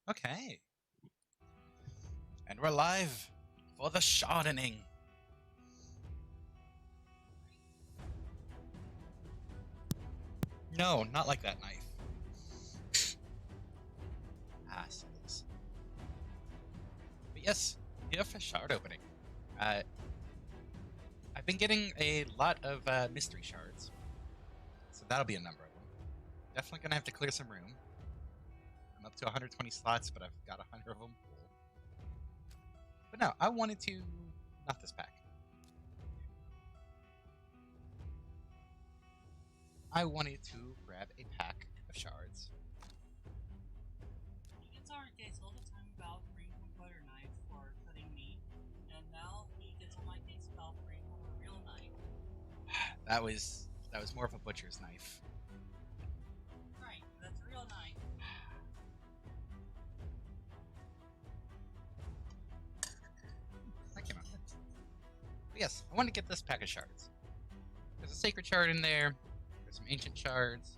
Okay. And we're live for the shardening. No, not like that knife. Sillies. But yes, here for shard opening. I've been getting a lot of mystery shards. So that'll be a number of them. Definitely gonna have to clear some room. I'm up to 120 slots, but I've got 100 of them full. But no, I wanted to... Not this pack. I wanted to grab a pack of shards. He gets on our case all the time about bringing home butter knife for cutting meat, and now he gets on my case about bringing home a real knife. That was more of a butcher's knife. Right, that's a real knife. That came out. But yes, I want to get this pack of shards. There's a sacred shard in there. There's some ancient shards.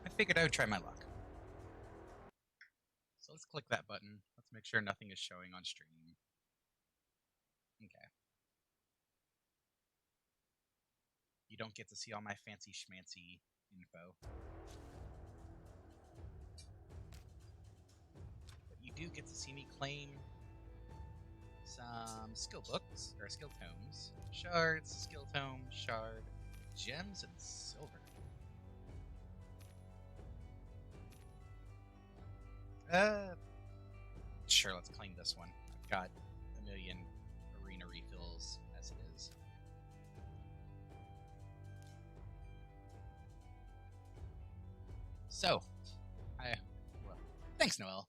I figured I would try my luck. So let's click that button. Let's make sure nothing is showing on stream. Okay. You don't get to see all my fancy schmancy info. But you do get to see me claim some skill books, or skill tomes. Shards, skill tome, shard, gems, and silver. Sure, let's claim this one. I've got a million arena refills as it is. So, thanks, Noel.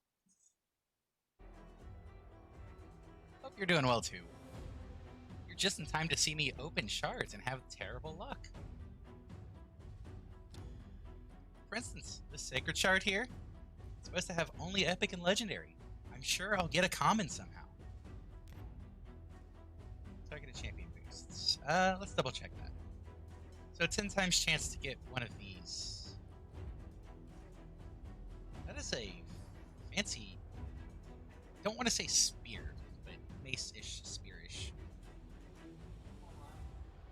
Hope you're doing well too. You're just in time to see me open shards and have terrible luck. For instance, this sacred shard here, it's supposed to have only epic and legendary. I'm sure I'll get a common somehow. Targeted champion boosts. Let's double check that. So 10 times chance to get one of these. That is a fancy, don't want to say spear, but mace-ish, spear-ish.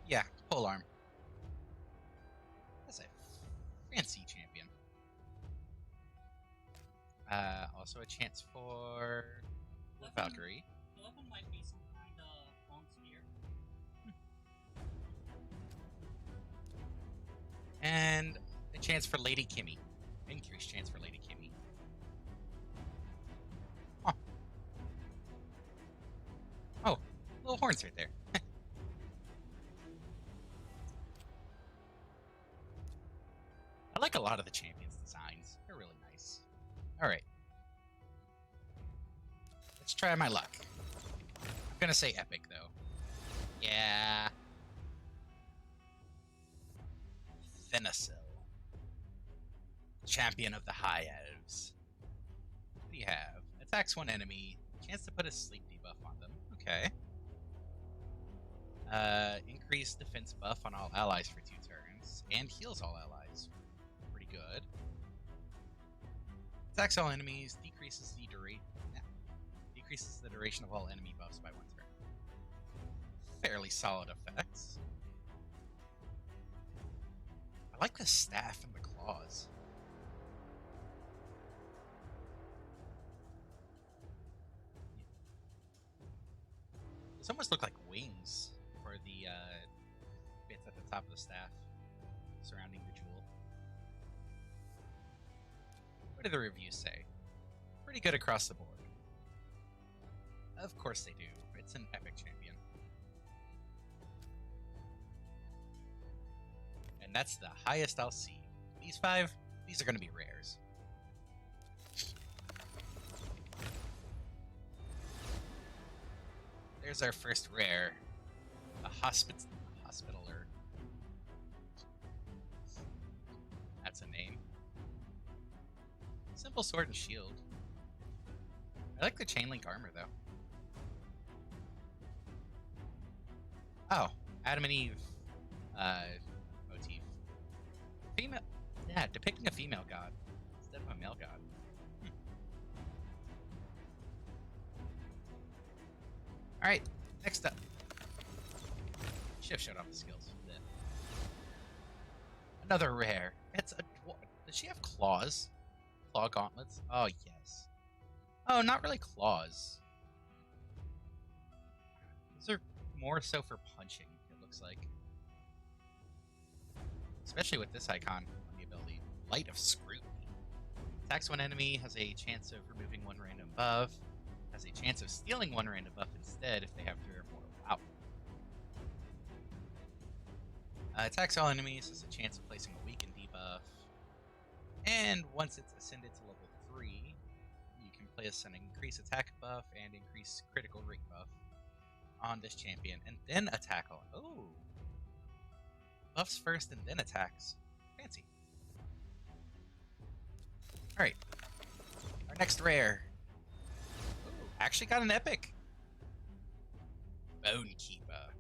Yeah, polearm. That's a fancy champion. Also a chance for Valkyrie. The weapon might be some kind of long spear. And a chance for Lady Kimmy. Increased chance for Lady Kimmy. Huh. Oh, little horns right there. I like a lot of the champions' designs. They're really nice. Alright. Let's try my luck. I'm gonna say epic, though. Yeah. Venasil. Champion of the High Elves. What do you have? Attacks one enemy. Chance to put a sleep debuff on them. Okay. Increase defense buff on all allies for 2 turns. And heals all allies. Pretty good. Attacks all enemies. Decreases the duration of all enemy buffs by 1 turn. Fairly solid effects. I like the staff and the claws. These almost look like wings for the bits at the top of the staff surrounding the jewel. What do the reviews say? Pretty good across the board. Of course they do. It's an epic champion. And that's the highest I'll see. These 5, these are going to be rares. There's our first rare. A hospitaler. That's a name. Simple sword and shield. I like the chain link armor, though. Oh, Adam and Eve motif. Female. Yeah, depicting a female god instead of a male god. Alright, next up. Should have showed off the skills. Yeah. Another rare. It's a dwarf. Does she have claws? Claw gauntlets? Oh, yes. Oh, not really claws. Those are more so for punching, it looks like. Especially with this icon on the ability. Light of Scrutiny. Attacks one enemy, has a chance of removing one random buff, has a chance of stealing one random buff instead if they have 3 or 4. Wow. Attacks all enemies, has a chance of placing a weaken debuff. And once it's ascended to level 3, you can place an increase attack buff and increase critical rate buff on this champion, and then attack all. Oh! Buffs first and then attacks. Fancy. Alright. Our next rare. Ooh, actually got an epic. Bone Keeper.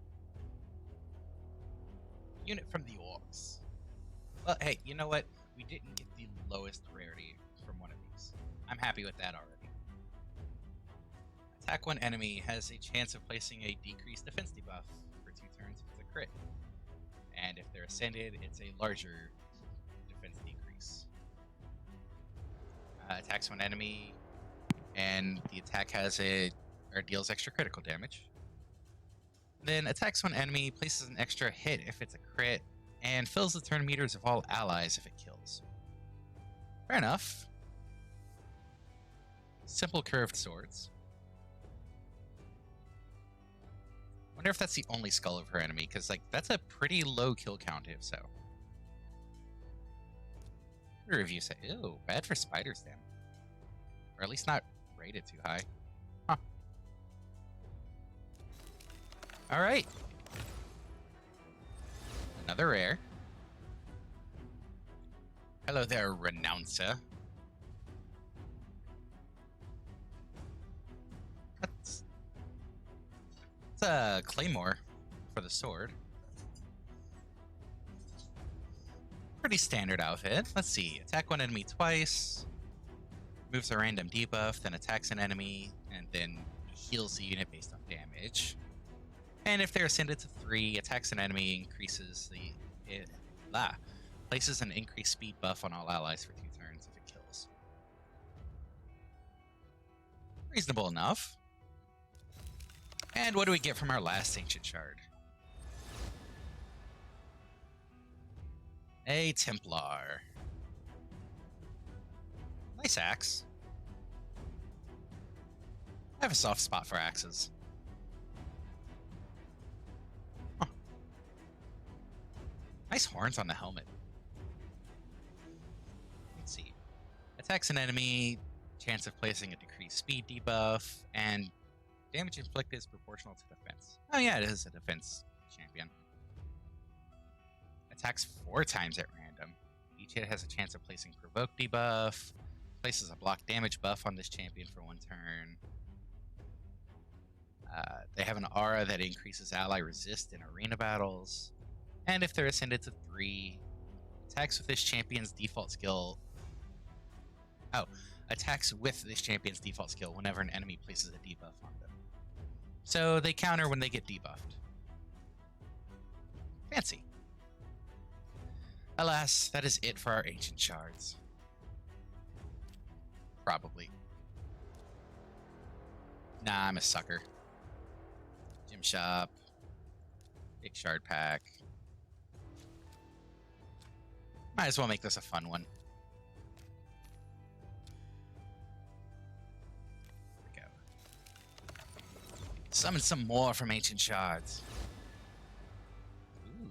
Unit from the Orcs. Well, hey, you know what? We didn't get the lowest rarity from one of these. I'm happy with that already. Attack one enemy, has a chance of placing a decreased defense debuff for 2 turns if it's a crit. And if they're ascended, it's a larger defense decrease. Attacks one enemy, and the attack has or deals extra critical damage. Then attacks one enemy, places an extra hit if it's a crit, and fills the turn meters of all allies if it kills. Fair enough. Simple curved swords. Wonder if that's the only skull of her enemy, because like that's a pretty low kill count if so. The review say, ew, bad for spiders then. Or at least not rated too high. Huh. Alright. Another rare. Hello there, Renouncer. That's a claymore for the sword. Pretty standard outfit. Let's see. Attack one enemy twice. Moves a random debuff, then attacks an enemy, and then heals the unit based on damage. And if they're ascended to 3, attacks an enemy, increases places an increased speed buff on all allies for 2 turns if it kills. Reasonable enough. And what do we get from our last Ancient Shard? A Templar. Nice axe. I have a soft spot for axes. Huh. Nice horns on the helmet. Let's see. Attacks an enemy, chance of placing a decreased speed debuff, and damage inflicted is proportional to defense. Oh yeah, it is a defense champion. Attacks 4 times at random. Each hit has a chance of placing provoke debuff. Places a block damage buff on this champion for 1 turn. They have an aura that increases ally resist in arena battles. And if they're ascended to 3, attacks with this champion's default skill. Oh, attacks with this champion's default skill whenever an enemy places a debuff on them. So they counter when they get debuffed. Fancy. Alas, that is it for our Ancient Shards. Probably. Nah, I'm a sucker. Gym shop. Big shard pack. Might as well make this a fun one. There we go. Summon some more from Ancient Shards. Ooh.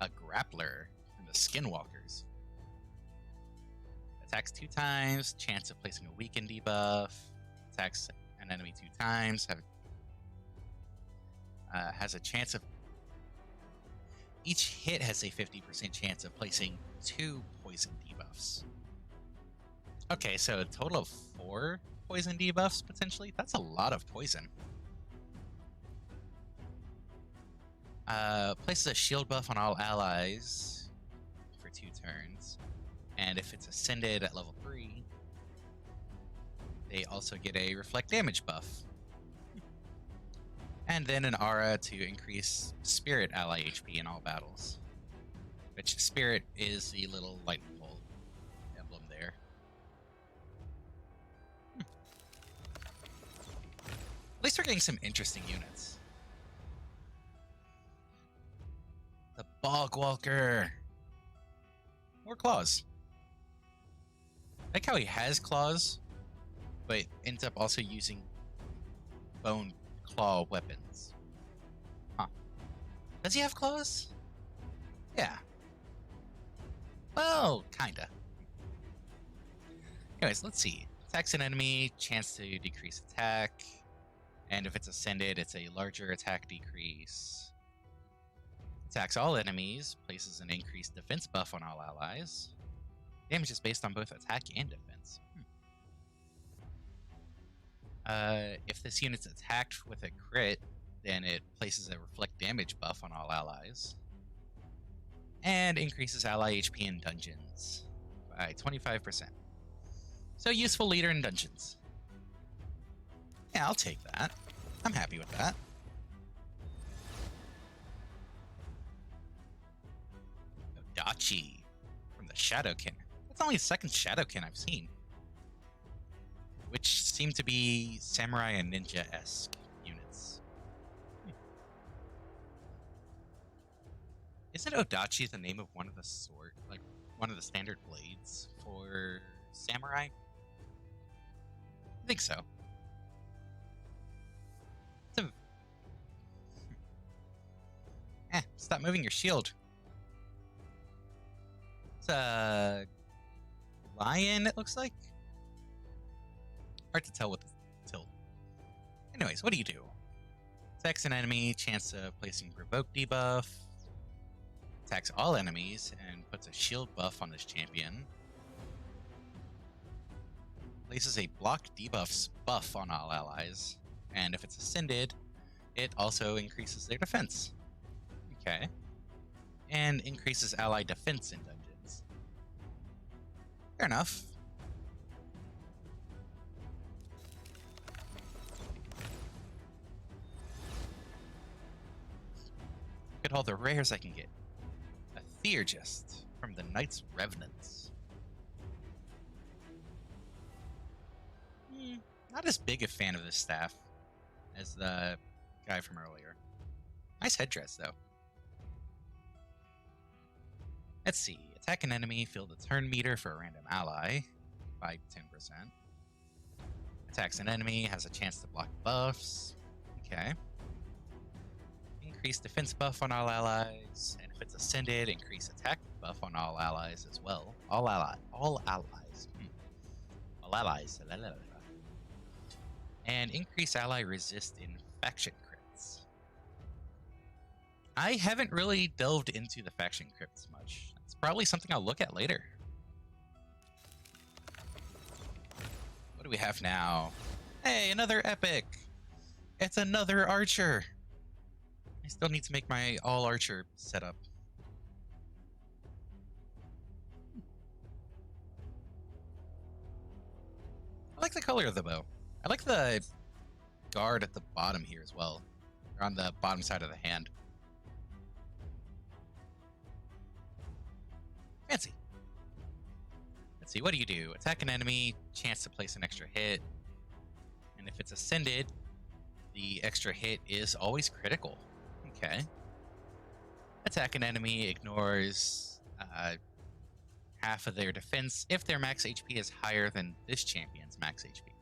A grappler from the Skinwalkers. Attacks 2 times, chance of placing a weaken debuff. Attacks an enemy 2 times. Has a chance of... Each hit has a 50% chance of placing 2 poison debuffs. Okay, so a total of 4 poison debuffs, potentially? That's a lot of poison. Places a shield buff on all allies for 2 turns. And if it's ascended at level 3, they also get a reflect damage buff. And then an aura to increase spirit ally HP in all battles. Which spirit is the little lightning bolt emblem there. At least we're getting some interesting units. The Bogwalker. More claws. I like how he has claws, but ends up also using bone claw weapons. Huh. Does he have claws? Yeah. Well, kinda. Anyways, let's see. Attacks an enemy, chance to decrease attack. And if it's ascended, it's a larger attack decrease. Attacks all enemies, places an increased defense buff on all allies. Damage is based on both attack and defense. If this unit's attacked with a crit, then it places a reflect damage buff on all allies. And increases ally HP in dungeons by 25%. So useful leader in dungeons. Yeah, I'll take that. I'm happy with that. Odachi from the Shadowkin. That's only the second Shadowkin I've seen. Which seem to be samurai and ninja-esque units. Isn't Odachi the name of one of the sword, like one of the standard blades for samurai? I think so. Stop moving your shield. It's a lion, it looks like. Hard to tell with the tilt. Anyways, what do you do? Attacks an enemy, chance of placing provoke debuff. Attacks all enemies and puts a shield buff on this champion. Places a block debuffs buff on all allies. And if it's ascended, it also increases their defense. Okay. And increases ally defense in dungeons. Fair enough. Look at all the rares I can get. A Theurgist from the Knights Revenants. Not as big a fan of this staff as the guy from earlier. Nice headdress, though. Let's see. Attack an enemy, fill the turn meter for a random ally by 10%. Attacks an enemy, has a chance to block buffs. Okay. Increase defense buff on all allies, and if it's ascended, increase attack buff on all allies as well. All allies. All allies. And increase ally resist in faction crits. I haven't really delved into the faction crits much. It's probably something I'll look at later. What do we have now? Hey, another epic! It's another archer! I still need to make my all archer setup. I like the color of the bow. I like the guard at the bottom here as well. Or on the bottom side of the hand. Fancy. Let's see, what do you do? Attack an enemy, chance to place an extra hit. And if it's ascended, the extra hit is always critical. Okay. Attack an enemy, ignores half of their defense if their max HP is higher than this champion's max HP.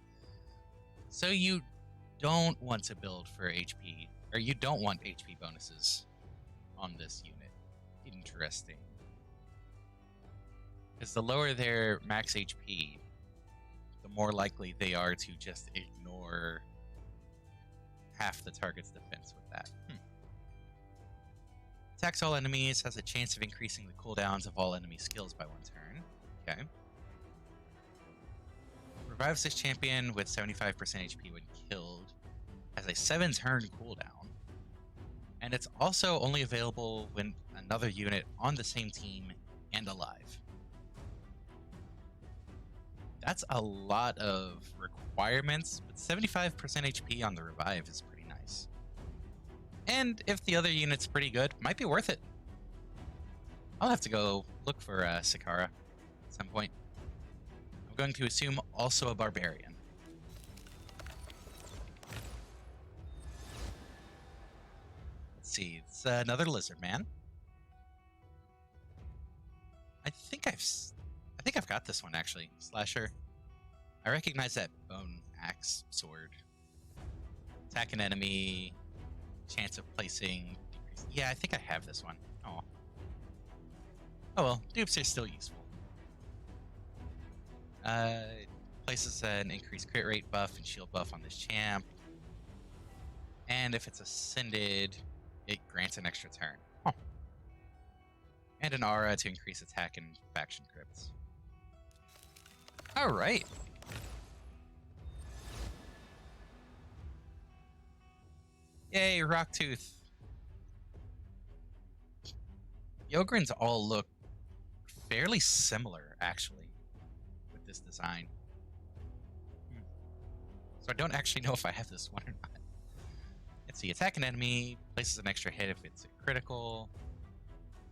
So you don't want to build for HP, or you don't want HP bonuses on this unit. Interesting. Because the lower their max HP, the more likely they are to just ignore half the target's defense with that. Attacks all enemies, has a chance of increasing the cooldowns of all enemy skills by 1 turn. Okay. Revives this champion with 75% HP when killed. Has a 7-turn cooldown. And it's also only available when another unit on the same team and alive. That's a lot of requirements, but 75% HP on the revive is pretty nice. And if the other unit's pretty good, might be worth it. I'll have to go look for Sakara at some point. I'm going to assume also a barbarian. Let's see. It's another lizard man. I think I've got this one actually. Slasher. I recognize that bone axe sword. Attack an enemy. Chance of placing. Decrease. Yeah, I think I have this one. Oh. Oh well, dupes are still useful. Places an increased crit rate buff and shield buff on this champ. And if it's ascended, it grants an extra turn. Huh. And an aura to increase attack and faction crits. Alright. Yay, Rocktooth. Yogrins all look fairly similar, actually, with this design. So I don't actually know if I have this one or not. Let's see. Attack an enemy, places an extra hit if it's a critical.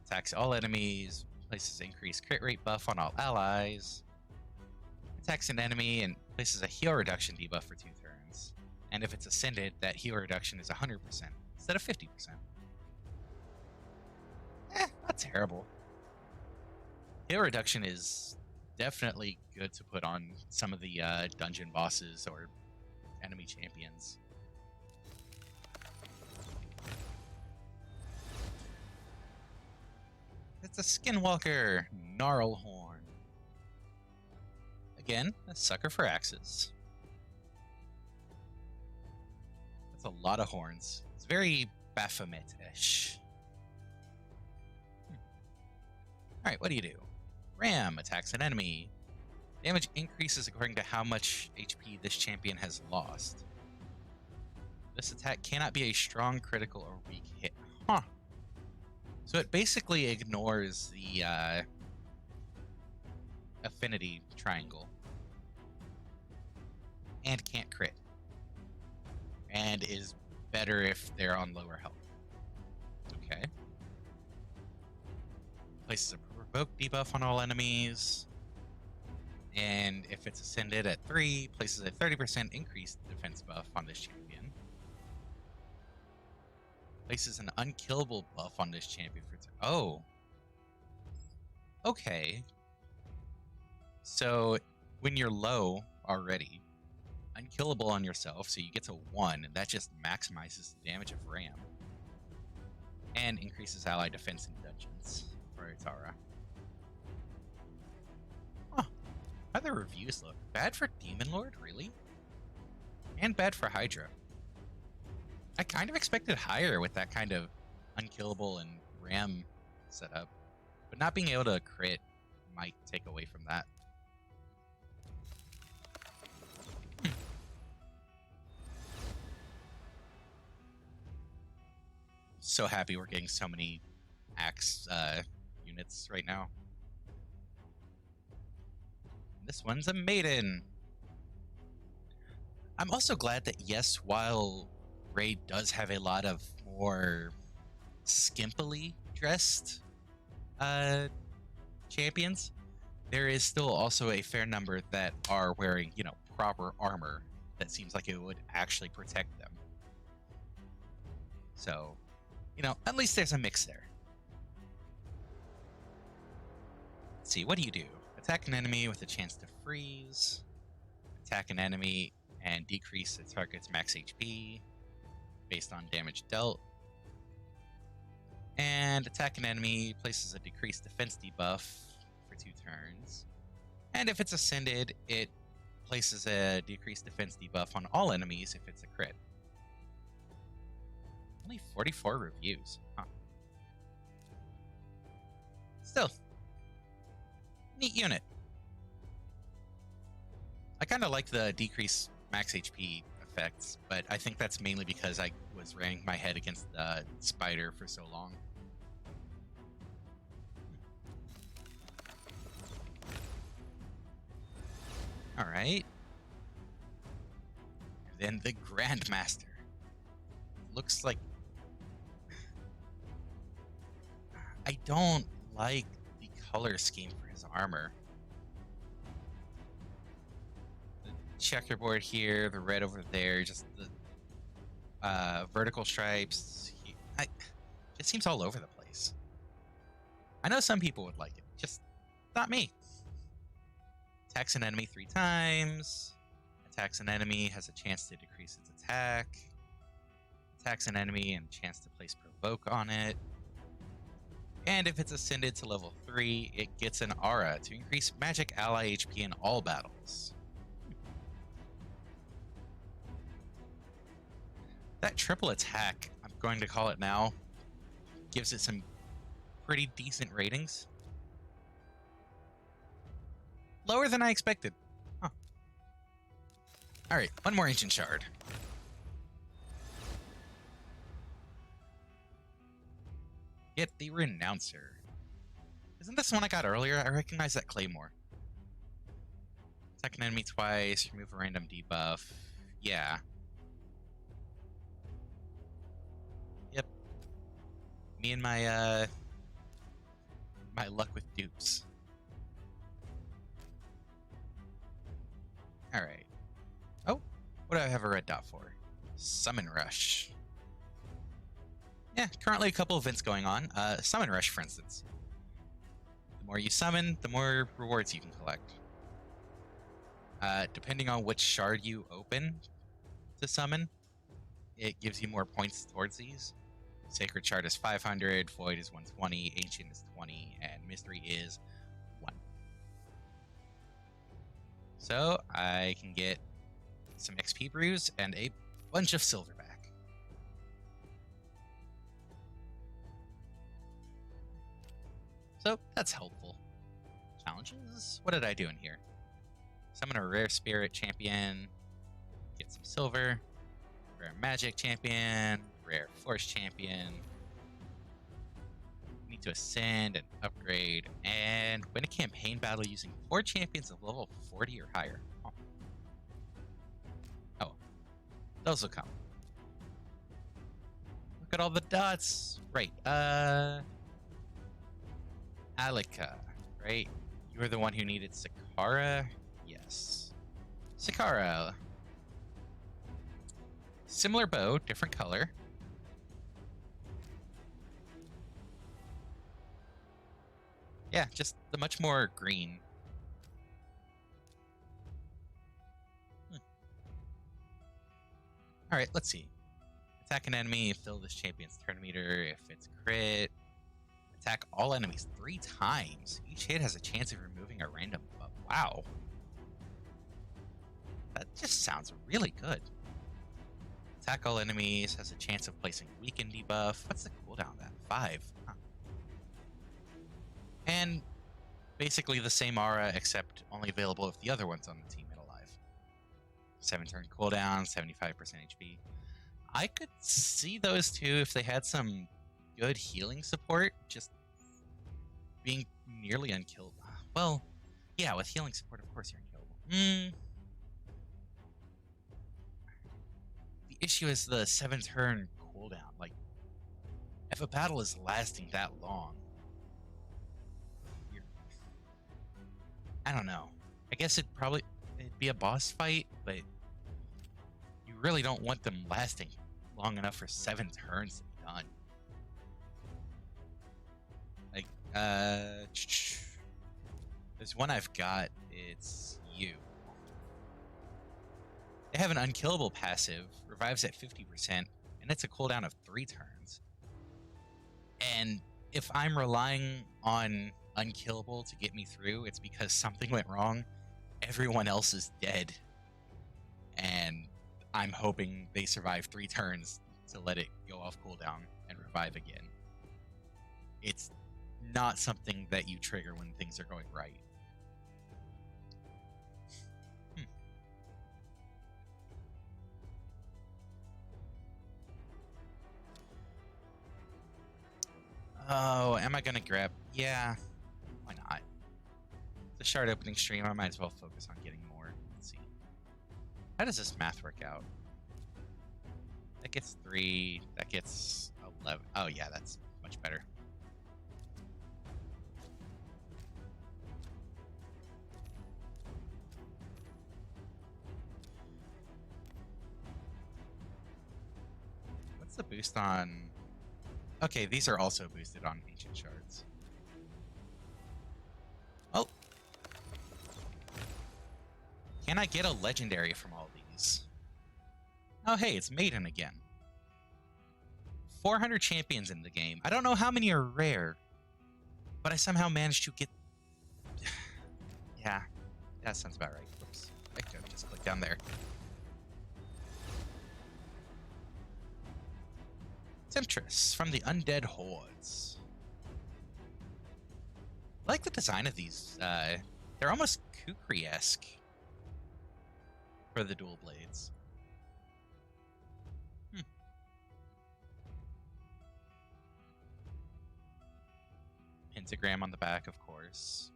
Attacks all enemies, places increased crit rate buff on all allies. Attacks an enemy and places a heal reduction debuff for 2 turns. And if it's ascended, that heal reduction is 100% instead of 50%. Not terrible. Heal reduction is definitely good to put on some of the dungeon bosses or enemy champions. It's a Skinwalker, Gnarlhorn. Again, a sucker for axes. That's a lot of horns. It's very Baphomet-ish. Alright, what do you do? Ram attacks an enemy. Damage increases according to how much HP this champion has lost. This attack cannot be a strong, critical, or weak hit. Huh. So it basically ignores the affinity triangle. And can't crit. And is better if they're on lower health. Okay. Places a provoke debuff on all enemies. And if it's ascended at 3, places a 30% increased defense buff on this champion. Places an unkillable buff on this champion for... Oh. Okay. So, when you're low already, unkillable on yourself, so you get to 1, and that just maximizes the damage of Ram. And increases ally defense in dungeons for Itara. Huh. How the reviews look? Bad for Demon Lord, really? And bad for Hydra. I kind of expected higher with that kind of unkillable and Ram setup, but not being able to crit might take away from that. So happy we're getting so many axe units right now. This one's a maiden. I'm also glad that, yes, while Raid does have a lot of more skimpily dressed champions, there is still also a fair number that are wearing, you know, proper armor that seems like it would actually protect them. So, you know, at least there's a mix there. Let's see, what do you do? Attack an enemy with a chance to freeze. Attack an enemy and decrease the target's max HP based on damage dealt. And attack an enemy, places a decreased defense debuff for 2 turns. And if it's ascended, it places a decreased defense debuff on all enemies if it's a crit. Only 44 reviews. Huh. Still, neat unit. I kind of like the decreased max HP effects, but I think that's mainly because I was ramming my head against the spider for so long. All right. And then the Grandmaster. Looks like I don't like the color scheme for his armor. The checkerboard here, the red over there, just the vertical stripes. It seems all over the place. I know some people would like it, just not me. Attacks an enemy 3 times. Attacks an enemy, has a chance to decrease its attack. Attacks an enemy and chance to place provoke on it. And if it's ascended to level 3, it gets an aura to increase magic ally HP in all battles. That triple attack, I'm going to call it now, gives it some pretty decent ratings. Lower than I expected. Huh. Alright, one more ancient shard. Get the Renouncer. Isn't this the one I got earlier? I recognize that claymore. Attack an enemy twice, remove a random debuff. Yeah. Yep. Me and my my luck with dupes. Alright. Oh, what do I have a red dot for? Summon Rush. Yeah, currently a couple events going on. Summon Rush, for instance. The more you summon, the more rewards you can collect. Depending on which shard you open to summon, it gives you more points towards these. Sacred Shard is 500, Void is 120, Ancient is 20, and Mystery is 1. So I can get some XP brews and a bunch of silver back. So that's helpful. Challenges? What did I do in here? Summon a rare spirit champion, get some silver, rare magic champion, rare force champion. Need to ascend and upgrade, and win a campaign battle using 4 champions of level 40 or higher. Oh, those will come. Look at all the dots. Right, Alika, right? You were the one who needed Sakara? Yes. Sakara. Similar bow, different color. Yeah, just the much more green. Alright, let's see. Attack an enemy, fill this champion's turn meter. If it's crit, attack all enemies 3 times. Each hit has a chance of removing a random buff. Wow. That just sounds really good. Attack all enemies, has a chance of placing weaken debuff. What's the cooldown of that? 5. Huh. And basically the same aura, except only available if the other one's on the team and alive. 7 turn cooldown, 75% HP. I could see those two if they had some good healing support, just being nearly unkillable. Well, yeah, with healing support, of course you're unkillable. The issue is the 7 turn cooldown. Like, if a battle is lasting that long, I don't know. I guess it'd be a boss fight, but you really don't want them lasting long enough for 7 turns to be done. Like, there's one I've got. It's you. They have an unkillable passive, revives at 50%, and it's a cooldown of 3 turns. And if I'm relying on unkillable to get me through, it's because something went wrong. Everyone else is dead. And I'm hoping they survive 3 turns to let it go off cooldown and revive again. It's not something that you trigger when things are going right. Oh, am I gonna grab? Yeah, why not? It's a shard opening stream. I might as well focus on getting more. Let's see. How does this math work out? That gets 3. That gets 11. Oh yeah, that's much better. What's the boost on? Okay, these are also boosted on ancient shards. Oh. Can I get a legendary from all these? Oh, hey, it's Maiden again. 400 champions in the game. I don't know how many are rare, but I somehow managed to get... Yeah, that sounds about right. Oops, I could just click down there. Temptress from the Undead Hordes. I like the design of these. They're almost Kukri-esque for the dual blades. Pentagram on the back, of course.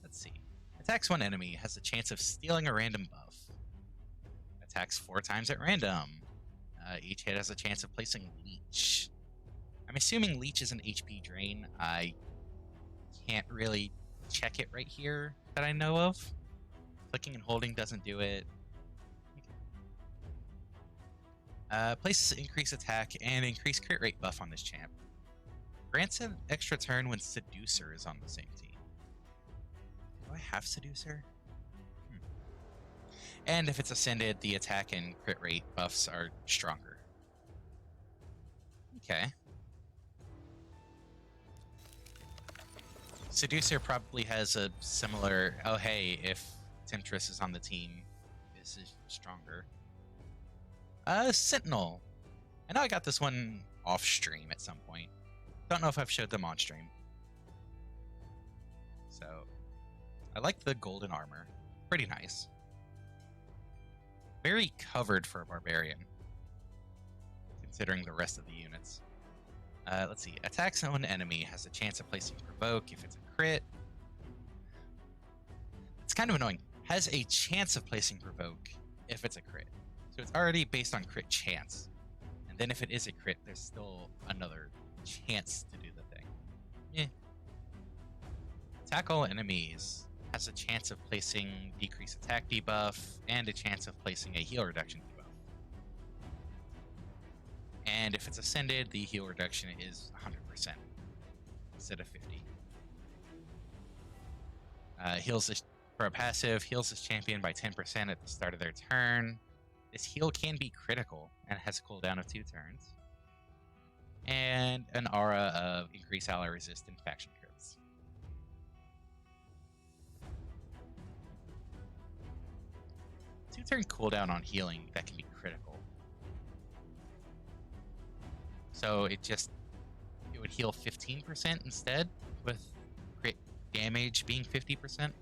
Let's see. Attacks one enemy, has a chance of stealing a random buff. Attacks 4 times at random. Each hit has a chance of placing Leech. I'm assuming Leech is an HP drain. I can't really check it right here that I know of. Clicking and holding doesn't do it. Places increase attack and increase crit rate buff on this champ. Grants an extra turn when Seducer is on the same team. Do I have Seducer? And if it's ascended, the attack and crit rate buffs are stronger. Okay. Seducer probably has a similar, oh hey, if Temptress is on the team, this is stronger. Sentinel. I know I got this one off stream at some point. Don't know if I've showed them on stream. So, I like the golden armor. Pretty nice. Very covered for a barbarian, considering the rest of the units. Let's see. Attacks on an enemy has a chance of placing provoke if it's a crit. It's kind of annoying. Has a chance of placing provoke if it's a crit. So it's already based on crit chance. And then if it is a crit, there's still another chance to do the thing. Eh. Attack all enemies. Has a chance of placing decrease attack debuff and a chance of placing a heal reduction debuff. And if it's ascended, the heal reduction is 100% instead of 50. For a passive, heals his champion by 10% at the start of their turn. This heal can be critical and has a cooldown of 2 turns. And an aura of increased ally resist and faction crits. Two-turn cooldown on healing that can be critical. So it would heal 15% instead, with crit damage being 50%.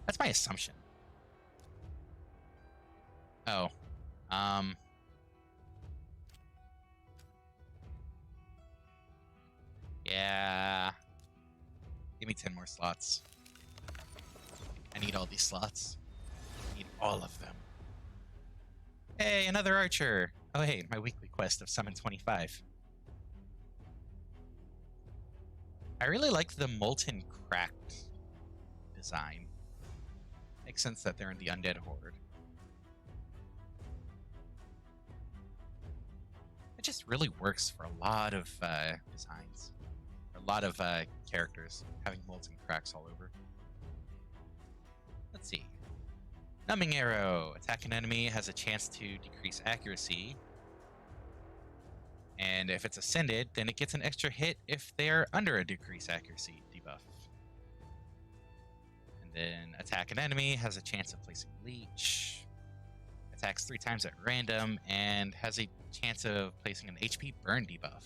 That's my assumption. Oh. Yeah. Give me 10 more slots. I need all these slots. I need all of them. Hey, another archer. Oh, hey, my weekly quest of summon 25. I really like the molten cracked design. Makes sense that they're in the undead horde. It just really works for a lot of designs. A lot of characters having molten cracks all over. Let's see. Numbing Arrow. Attack an enemy has a chance to decrease accuracy. And if it's ascended, then it gets an extra hit if they're under a decrease accuracy debuff. And then attack an enemy has a chance of placing Leech. Attacks 3 times at random and has a chance of placing an HP burn debuff.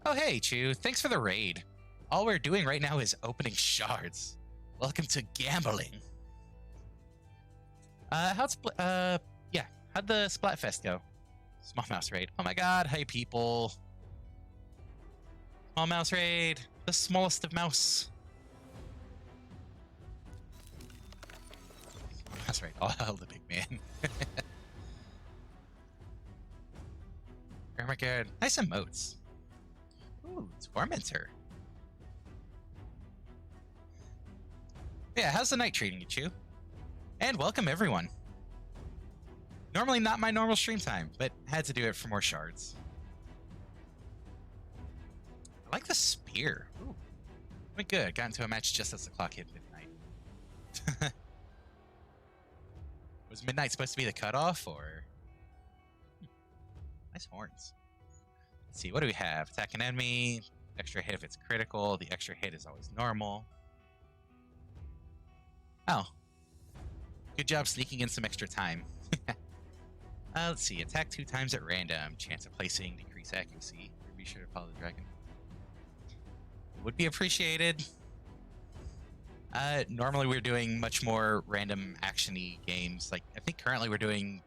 Oh hey, Chu, thanks for the raid. All we're doing right now is opening shards. Welcome to gambling. How'd the Splatfest go? Small Mouse Raid. Oh my god, hey people. Small Mouse Raid. The smallest of mouse. Small Mouse Raid. Oh, hell, the big man. Oh my god. Nice emotes. Ooh, Tormentor. Yeah, how's the night treating you, Chu? And welcome everyone. Normally not my normal stream time, but had to do it for more shards. I like the spear. Ooh. Went good. Got into a match just as the clock hit midnight. Was midnight supposed to be the cutoff, or? Nice horns. Let's see, what do we have? Attack an enemy. Extra hit if it's critical. The extra hit is always normal. Oh. Good job sneaking in some extra time. Let's see. Attack 2 times at random. Chance of placing, decrease accuracy. Be sure to follow the dragon. Would be appreciated. Normally we're doing much more random action-y games. Like, I think currently we're doing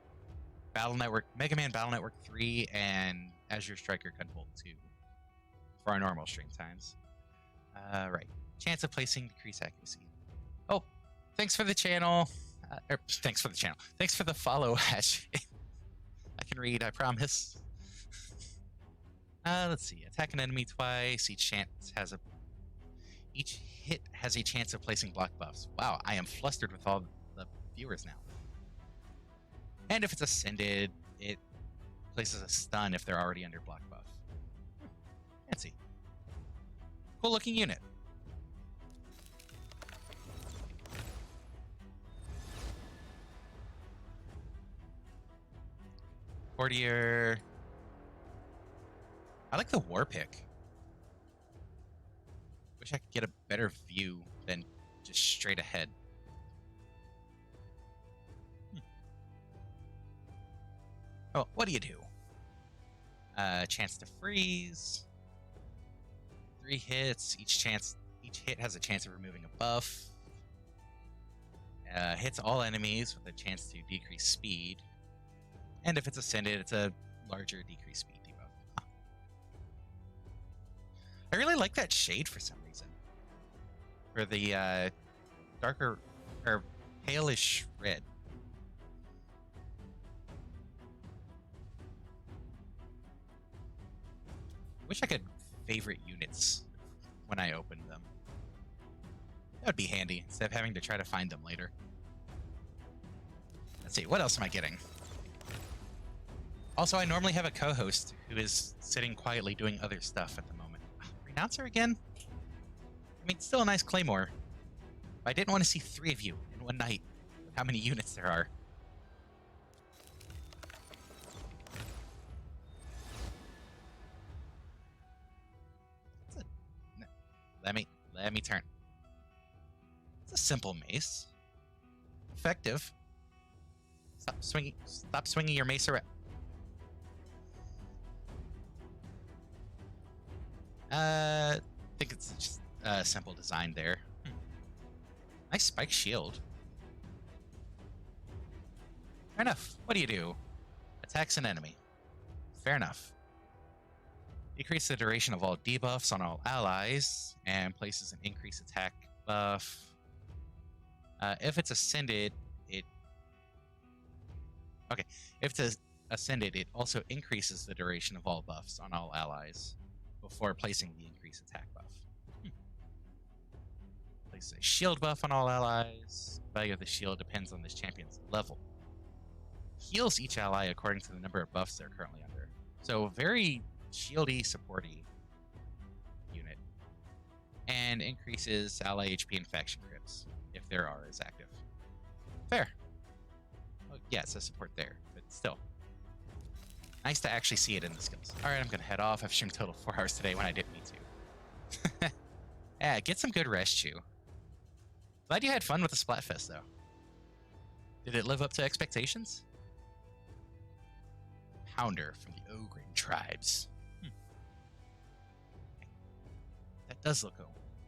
Mega Man Battle Network 3 and Azure Striker Gunvolt 2 for our normal stream times. Right. Chance of placing, decrease accuracy. Oh, thanks for the channel. Thanks for the channel. Thanks for the follow, Ash. I can read, I promise. Let's see. Attack an enemy twice. Each hit has a chance of placing block buffs. Wow, I am flustered with all the viewers now. And if it's ascended, it places a stun if they're already under block buff. Fancy. Cool looking unit. Courtier. I like the war pick. Wish I could get a better view than just straight ahead. Oh, what do you do? Chance to freeze. 3 hits. Each hit has a chance of removing a buff. Hits all enemies with a chance to decrease speed. And if it's ascended, it's a larger decrease speed debuff. Huh. I really like that shade for some reason. For the darker or palish red. Wish I could favorite units when I opened them. That would be handy instead of having to try to find them later. Let's see, what else am I getting? Also, I normally have a co-host who is sitting quietly doing other stuff at the moment. Renouncer again? I mean, still a nice claymore. But I didn't want to see 3 of you in one night with how many units there are. Let me turn. It's a simple mace. Effective. Stop swinging your mace around. I think it's just a simple design there. Nice spike shield. Fair enough. What do you do? Attacks an enemy. Fair enough. Decrease the duration of all debuffs on all allies, and places an increased attack buff. If it's ascended, If it's ascended, it also increases the duration of all buffs on all allies before placing the increased attack buff. Place a shield buff on all allies. The value of the shield depends on this champion's level. Heals each ally according to the number of buffs they're currently under. So very shieldy, supporty unit. And increases ally HP and faction crits if their R is active. Fair. Well, yeah, it says support there, but still. Nice to actually see it in the skills. Alright, I'm gonna head off. I've streamed total 4 hours today when I didn't need to. Yeah, get some good rest, Chew. Glad you had fun with the Splatfest, though. Did it live up to expectations? Pounder from the Ogren tribes. That does look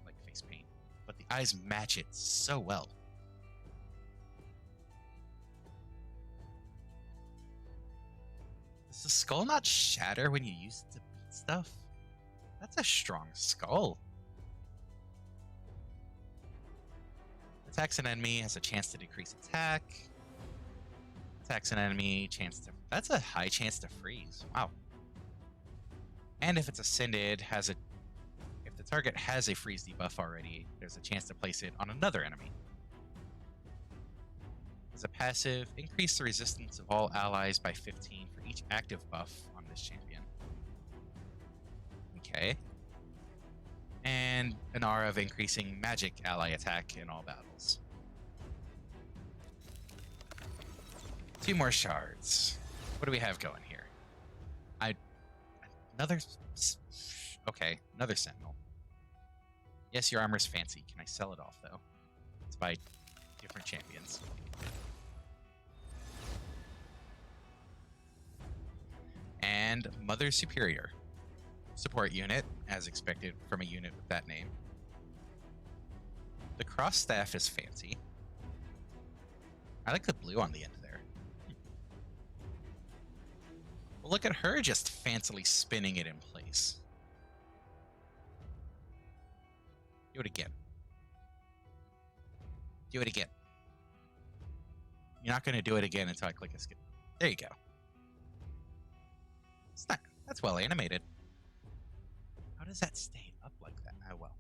like face paint, but the eyes match it so well. Does the skull not shatter when you use it to beat stuff? That's a strong skull. Attacks an enemy, has a chance to decrease attack. Attacks an enemy, chance to... That's a high chance to freeze. Wow. And if it's ascended, if the target has a freeze debuff already, there's a chance to place it on another enemy. As a passive, increase the resistance of all allies by 15 for each active buff on this champion. Okay. And an aura of increasing magic ally attack in all battles. 2 more shards. What do we have going here? Okay, another sentinel. Yes, your armor's fancy. Can I sell it off, though? Let's buy different champions. And Mother Superior. Support unit, as expected from a unit with that name. The cross staff is fancy. I like the blue on the end there. Well, look at her just fancily spinning it in place. Do it again. Do it again. You're not going to do it again until I click escape. There you go. It's not, that's well animated. How does that stay up like that? Oh, well.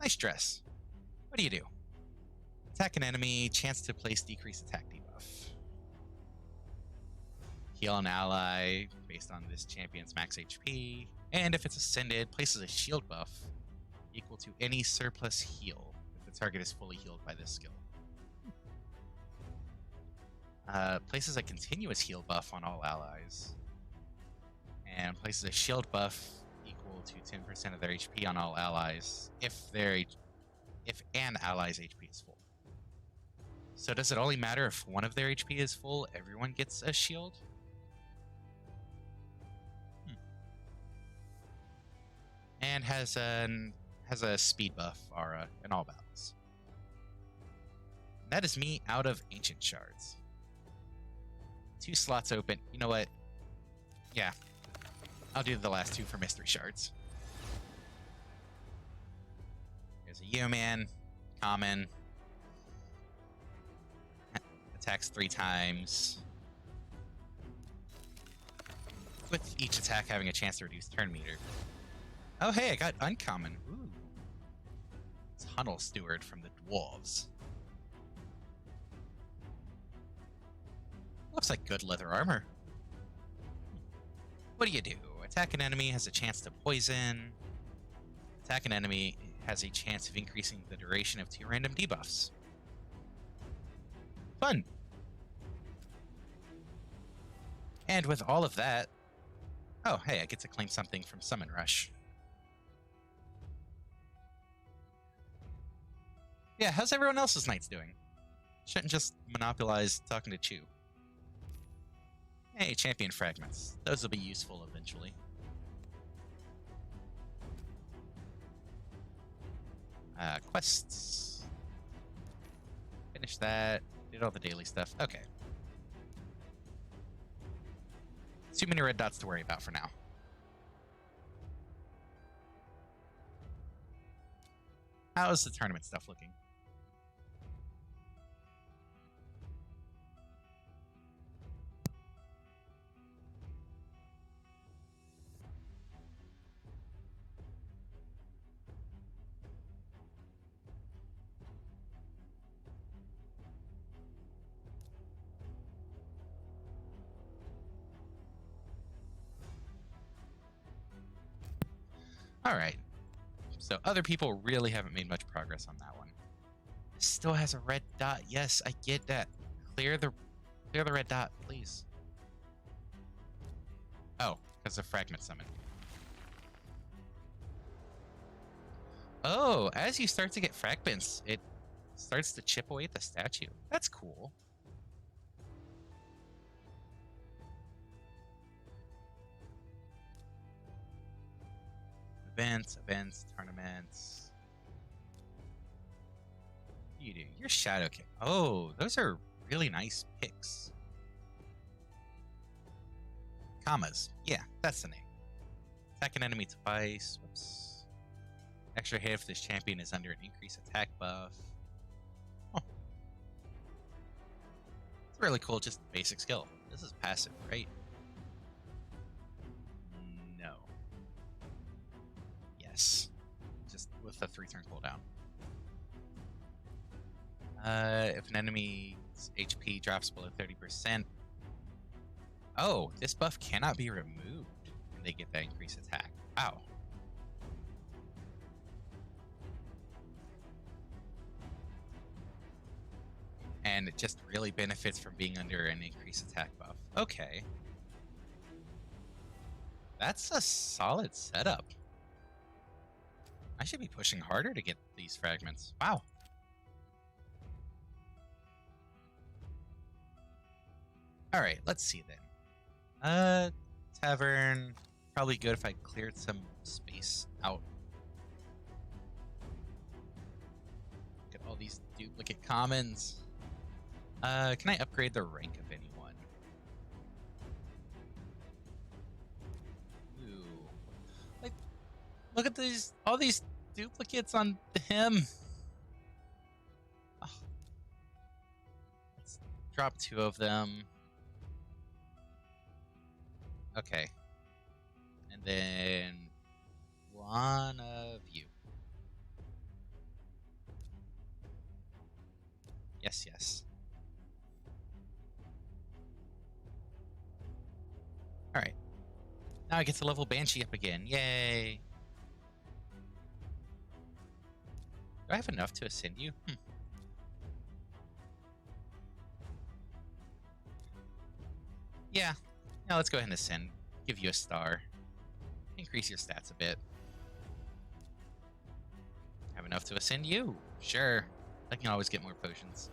Nice dress. What do you do? Attack an enemy, chance to place decrease attack debuff. Heal an ally based on this champion's max HP. And if it's ascended, places a shield buff equal to any surplus heal if the target is fully healed by this skill. Places a continuous heal buff on all allies. And places a shield buff equal to 10% of their HP on all allies if an ally's HP is full. So does it only matter if one of their HP is full, everyone gets a shield? And has a speed buff aura in all battles. That is me out of ancient shards. 2 slots open. You know what? Yeah. I'll do the last 2 for mystery shards. There's a U-Man, common. Attacks 3 times. With each attack having a chance to reduce turn meter. Oh, hey, I got uncommon. Ooh. Tunnel Steward from the Dwarves. Looks like good leather armor. What do you do? Attack an enemy has a chance to poison. Attack an enemy has a chance of increasing the duration of 2 random debuffs. Fun. And with all of that... Oh, hey, I get to claim something from Summon Rush. Yeah, how's everyone else's nights doing? Shouldn't just monopolize talking to Chew. Hey, champion fragments. Those will be useful eventually. Quests. Finish that. Did all the daily stuff. Okay. Too many red dots to worry about for now. How's the tournament stuff looking? All right. So other people really haven't made much progress on that one. Still has a red dot. Yes, I get that. Clear the red dot, please. Oh, because of fragment summon. Oh, as you start to get fragments, it starts to chip away at the statue. That's cool. Events, tournaments. What do you do? You're Shadow King. Oh, those are really nice picks. Commas. Yeah, that's the name. Attack an enemy twice. Whoops. Extra hit if this champion is under an increased attack buff. Oh. It's really cool, just basic skill. This is passive, right? No. Yes. Just with the 3-turn cooldown. If an enemy's HP drops below 30%. Oh, this buff cannot be removed when they get that increased attack. Wow. And it just really benefits from being under an increased attack buff. Okay. That's a solid setup. I should be pushing harder to get these fragments. Wow. Alright, let's see then. Tavern. Probably good if I cleared some space out. Get all these duplicate commons. Can I upgrade the rank of anyone? Ooh. Like, look at all these duplicates on him. Oh. Let's drop 2 of them. Okay. And then 1 of you. Yes, yes. Alright. Now I get to level Banshee up again. Yay! Do I have enough to ascend you? Yeah. Now let's go ahead and ascend. Give you a star. Increase your stats a bit. Have enough to ascend you? Sure. I can always get more potions.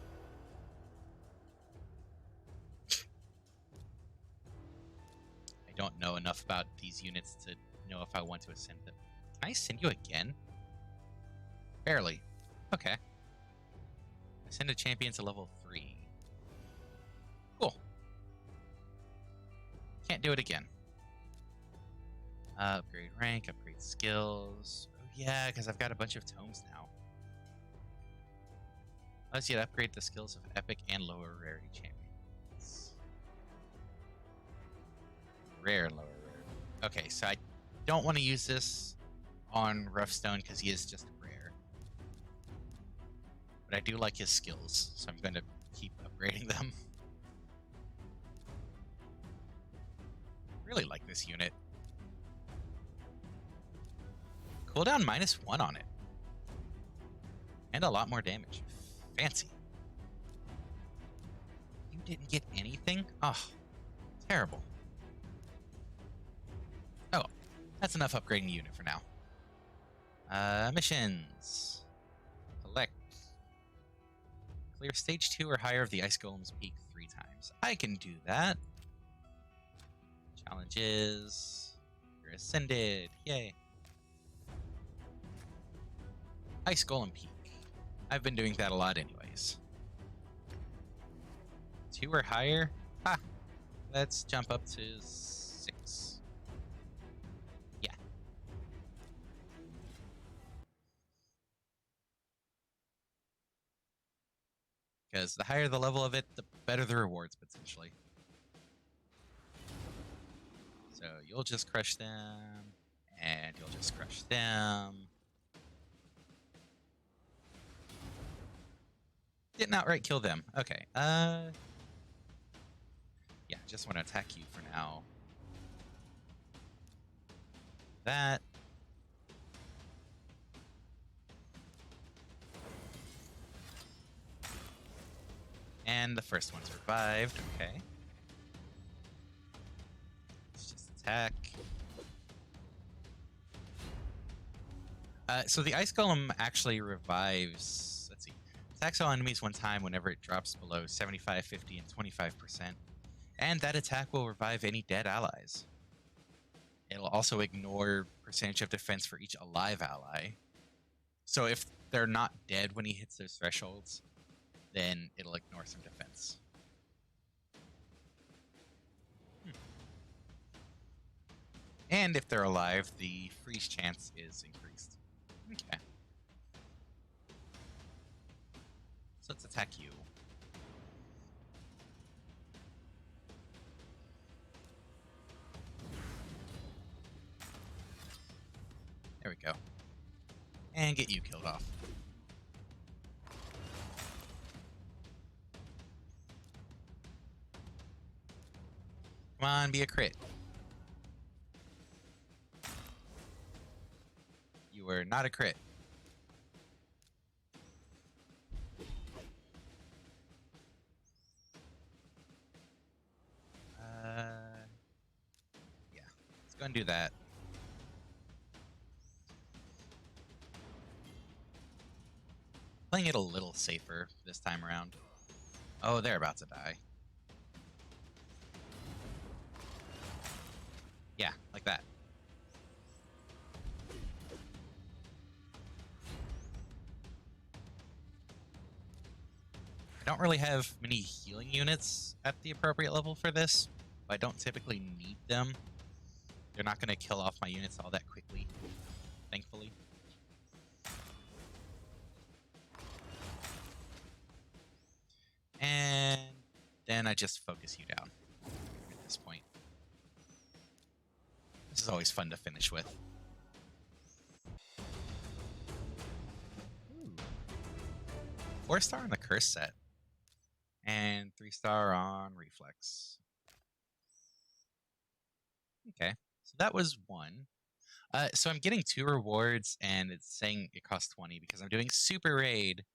I don't know enough about these units to know if I want to ascend them. Can I ascend you again? Barely. Okay. Ascend a champion to level 3. Cool. Can't do it again. Upgrade rank, upgrade skills. Oh yeah, because I've got a bunch of tomes now. Let's yet upgrade the skills of epic and lower rarity champions. Rare and lower rarity. Okay, so I don't want to use this on Roughstone because he is just rare. But I do like his skills, so I'm going to keep upgrading them. Really like this unit. Cooldown -1 on it. And a lot more damage. Fancy. You didn't get anything? Oh, terrible. Oh, that's enough upgrading the unit for now. Missions. Collect. Clear stage 2 or higher of the Ice Golem's peak 3 times. I can do that. Challenges. You're ascended. Yay. Ice Golem peak. I've been doing that a lot anyways. 2 or higher? Ha! Let's jump up to 6. Yeah. Because the higher the level of it, the better the rewards, potentially. So you'll just crush them, and you'll just crush them. Didn't outright kill them. Okay. Yeah, just want to attack you for now. That. And the first one survived. Okay. Let's just attack. So the Ice Golem actually revives. Let's see. Attacks all enemies 1 time whenever it drops below 75, 50, and 25%. And that attack will revive any dead allies. It'll also ignore percentage of defense for each alive ally. So if they're not dead when he hits those thresholds, then it'll ignore some defense. And if they're alive, the freeze chance is increased. Okay. So let's attack you. There we go. And get you killed off. Come on, be a crit. You were not a crit. Yeah. Let's go and do that. Playing it a little safer this time around. Oh, they're about to die. Yeah, like that. I don't really have many healing units at the appropriate level for this, but I don't typically need them. They're not going to kill off my units all that quickly, thankfully. And then I just focus you down at this point. This is always fun to finish with. Ooh. 4-star on the curse set. And 3-star on reflex. Okay, so that was one. So I'm getting 2 rewards, and it's saying it costs 20 because I'm doing super raid.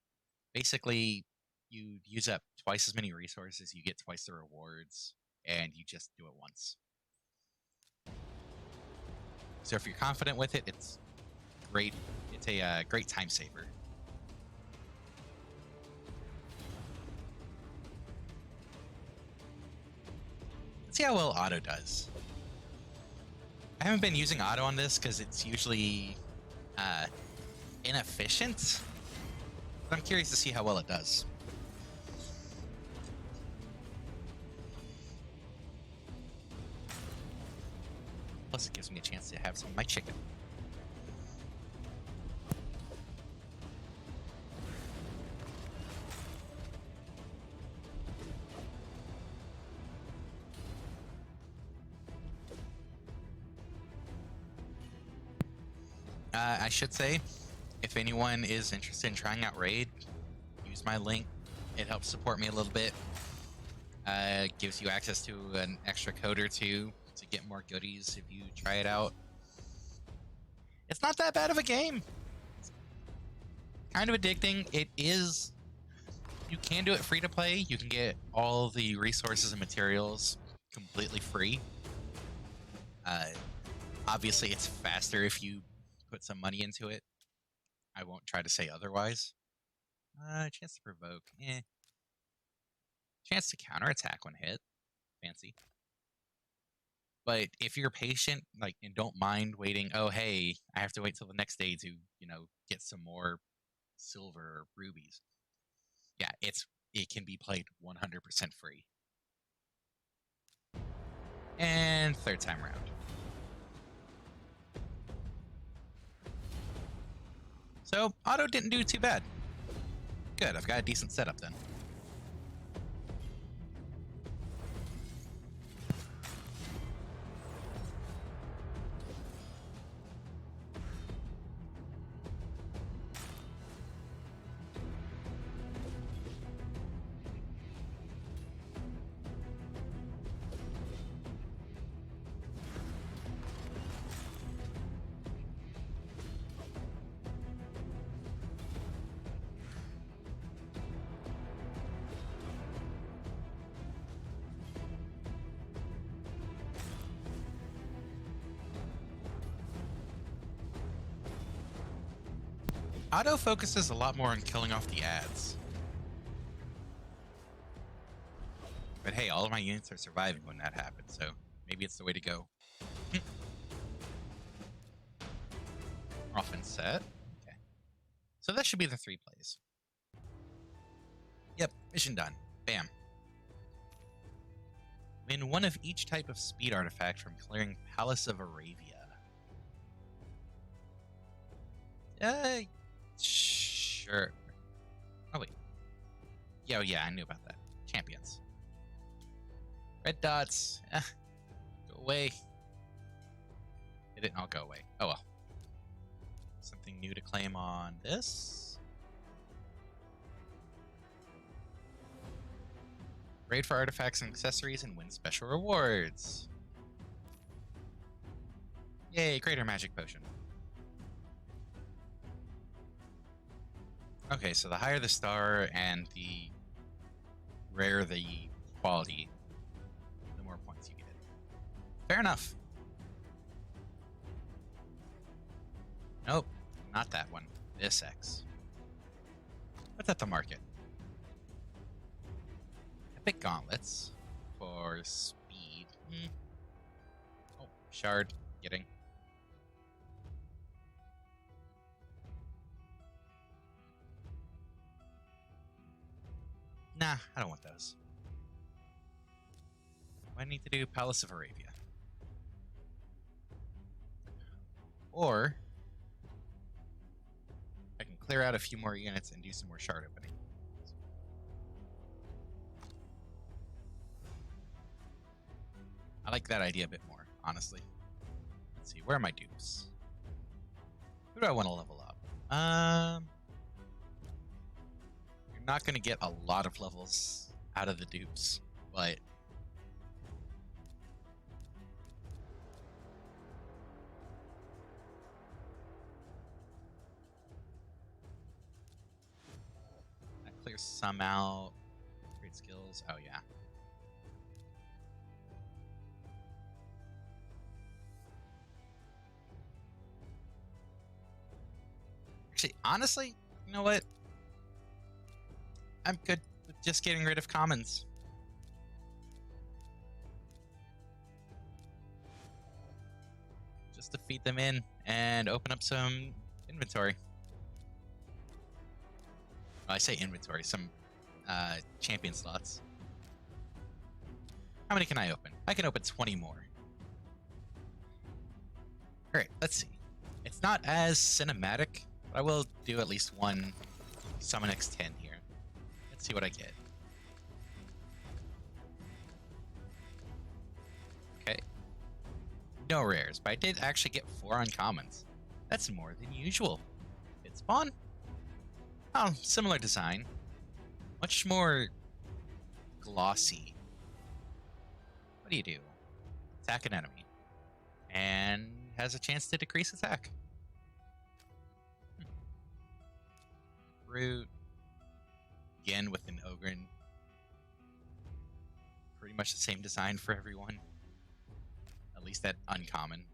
Basically, you use up twice as many resources, you get twice the rewards, and you just do it once. So if you're confident with it, it's great. It's a great time saver. Let's see how well auto does. I haven't been using auto on this because it's usually inefficient. But I'm curious to see how well it does. Plus, it gives me a chance to have some of my chicken. I should say, if anyone is interested in trying out Raid, use my link. It helps support me a little bit. Gives you access to an extra code or two to get more goodies if you try it out. It's not that bad of a game. It's kind of addicting. It is. You can do it free to play. You can get all the resources and materials completely free. Obviously, it's faster if you put some money into it. I won't try to say otherwise. Chance to provoke. Chance to counterattack when hit. Fancy. But if you're patient, like, and don't mind waiting, oh, hey, I have to wait till the next day to, get some more silver or rubies. Yeah, it can be played 100% free. And third time around. So, auto didn't do too bad. Good, I've got a decent setup then. Auto focuses a lot more on killing off the ads. But hey, all of my units are surviving when that happens, so maybe it's the way to go. Off and set. Okay. So that should be the 3 plays. Yep, mission done. Bam. Win 1 of each type of speed artifact from clearing Palace of Aravia. Sure. Oh, wait. Yeah, I knew about that. Champions. Red dots. Go away. It didn't all go away. Oh, well. Something new to claim on this. Trade for artifacts and accessories and win special rewards. Yay, greater magic potion. Okay, so the higher the star and the rarer the quality, the more points you get. Fair enough. Nope, not that one. This X. What's at the market? Epic gauntlets for speed. Oh, shard. Getting. Nah, I don't want those. I need to do Palace of Arabia. Or I can clear out a few more units and do some more shard opening. I like that idea a bit more, honestly. Let's see, where are my dupes? Who do I want to level up? You're not going to get a lot of levels out of the dupes, but that clears some out. Great skills. Oh, yeah. Actually, honestly, you know what? I'm good with just getting rid of commons. Just to feed them in and open up some inventory. Well, I say inventory, some champion slots. How many can I open? I can open 20 more. Alright, let's see. It's not as cinematic, but I will do at least one Summon X10 here. Let's see what I get. Okay. No rares, but I did actually get 4 uncommons. That's more than usual. It's fun. Oh, similar design. Much more glossy. What do you do? Attack an enemy. And has a chance to decrease attack. Root. Again with an Ogren. Pretty much the same design for everyone. At least that uncommon.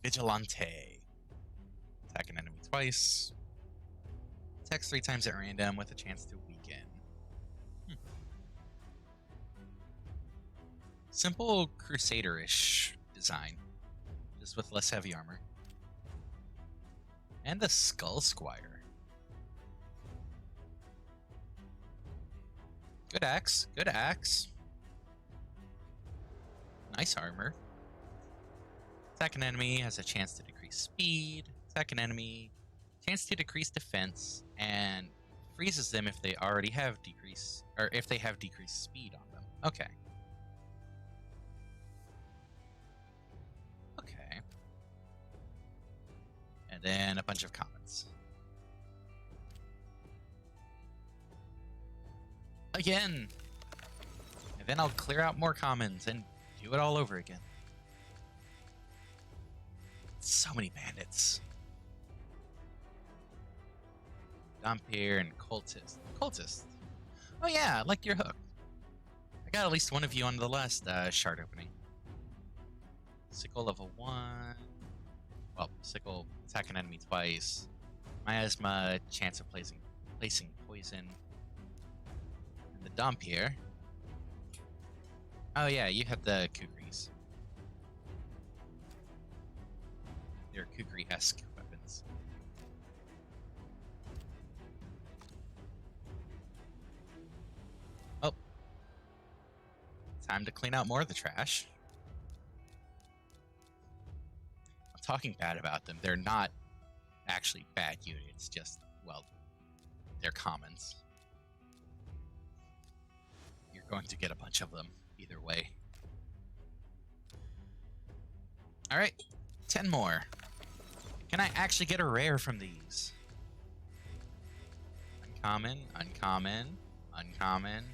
Vigilante. Attack an enemy twice. Attacks 3 times at random with a chance to weaken. Simple Crusader-ish design. Just with less heavy armor. And the Skull Squire. Good axe. Good axe. Nice armor. Attack an enemy has a chance to decrease speed. Attack an enemy, chance to decrease defense, and freezes them if they already have decrease, or if they have decreased speed on them. Okay. Okay. And then a bunch of commons. Again! And then I'll clear out more commons and do it all over again. So many bandits. Vampire and cultist. Cultist. Oh yeah, I like your hook. I got at least one of you on the last shard opening. Sickle level 1. Well, sickle, attack an enemy twice. Miasma, chance of placing poison. And the Vampire. Oh yeah, you have the Kukris. They're Kukri-esque weapons. Oh. Time to clean out more of the trash. I'm talking bad about them. They're not actually bad units, just, well, they're commons. You're going to get a bunch of them either way. Alright, 10 more. Can I actually get a rare from these? Uncommon, uncommon, Uncommon.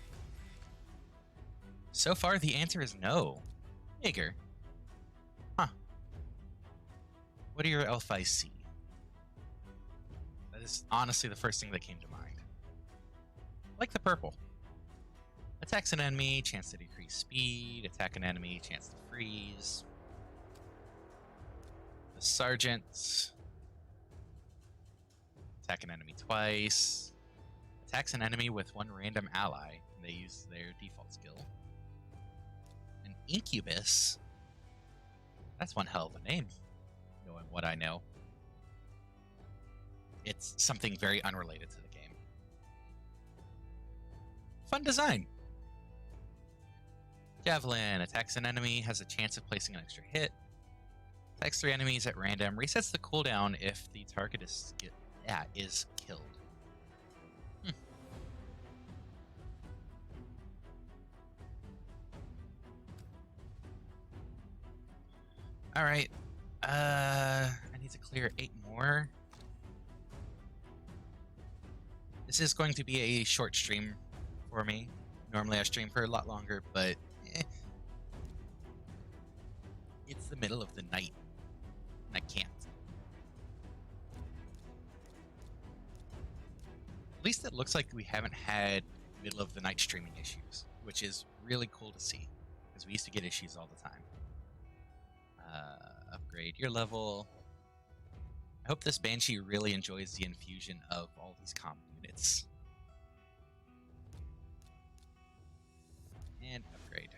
So far, the answer is no. Bigger. Huh. What do your Elfi see? That is honestly the first thing that came to mind. Like the purple. Attacks an enemy, chance to decrease speed. Attack an enemy, chance to freeze. The Sergeant. Attack an enemy twice. Attacks an enemy with one random ally, and they use their default skill. An Incubus. That's one hell of a name, knowing what I know. It's something very unrelated to the game. Fun design. Javelin. Attacks an enemy, has a chance of placing an extra hit. Attacks 3 enemies at random. Resets the cooldown if the target is killed. All right. I need to clear 8 more. This is going to be a short stream for me. Normally I stream for a lot longer, but it's the middle of the night, and I can't. At least it looks like we haven't had middle of the night streaming issues, which is really cool to see, because we used to get issues all the time. Upgrade your level. I hope this Banshee really enjoys the infusion of all these common units. And upgrade.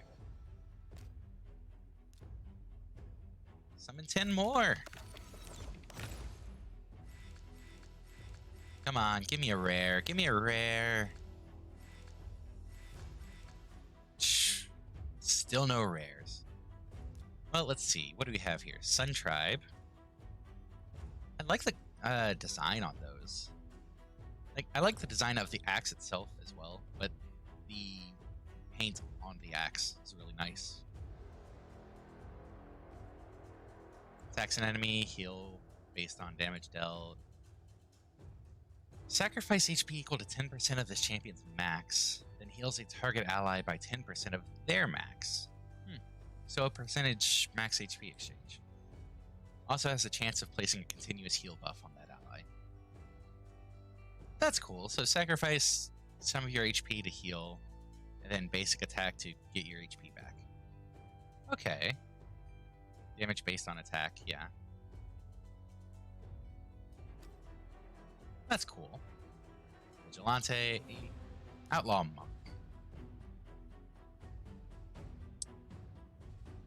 Summon 10 more! Come on, give me a rare. Give me a rare. Still no rares. Well, let's see. What do we have here? Sun Tribe. I like the design on those. Like, I like the design of the axe itself as well, but the paint on the axe is really nice. Attacks an enemy, heal based on damage dealt. Sacrifice HP equal to 10% of this champion's max, then heals a target ally by 10% of their max. So a percentage max HP exchange. Also has a chance of placing a continuous heal buff on that ally. That's cool. So sacrifice some of your HP to heal, and then basic attack to get your HP back. Okay. Damage based on attack, yeah. That's cool. Vigilante, Outlaw Monk.